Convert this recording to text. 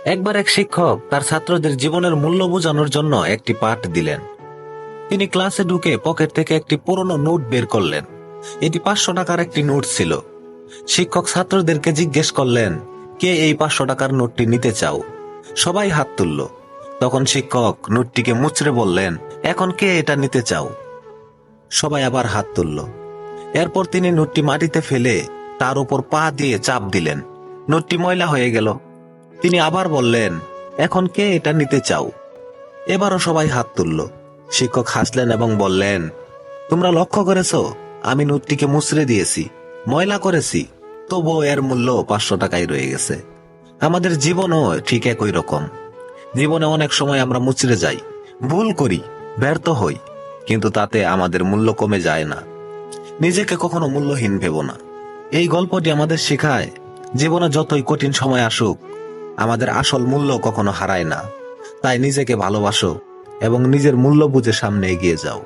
একবার এক শিক্ষক তার ছাত্রদের জীবনের মূল্য বোঝানোর জন্য একটি পাঠ দিলেন। তিনি ক্লাসে ঢুকে পকেট থেকে একটি পুরনো নোট বের করলেন। এটি 500 টাকার একটি নোট ছিল। শিক্ষক ছাত্রদেরকে জিজ্ঞেস করলেন, কে এই 500 টাকার নোটটি নিতে চাও? সবাই হাত তুলল। তখন শিক্ষক নোটটিকে মুচড়ে বললেন, এখন কে এটা নিতে চাও? সবাই আবার হাত তুলল। এরপর তিনি নোটটি মাটিতে ফেলে তার উপর পা দিয়ে চাপ দিলেন। নোটটি ময়লা হয়ে গেল। তিনি আবার বললেন, এখন কে এটা নিতে চাও? এবারও সবাই হাত তুলল। শিক্ষক হাসলেন এবং বললেন, তোমরা লক্ষ্য করেছো, আমি নোটটিকে মুচড়ে দিয়েছি, ময়লা করেছি, তবুও এর মূল্য 500 টাকাই রয়ে গেছে। আমাদের জীবনও ঠিক একই রকম। জীবনে অনেক সময় আমরা মুচড়ে যাই, ভুল করি, ব্যর্থ হই, কিন্তু তাতে আমাদের মূল্য কমে যায় না। নিজেকে কখনো মূল্যহীন ভেবো না। এই গল্পটি আমাদের শেখায়, জীবনে যতই কঠিন সময় আসুক, আমাদের আসল মূল্য কখনো হারায় না। তাই নিজেকে ভালোবাসো এবং নিজের মূল্য বুঝে সামনে এগিয়ে যাও।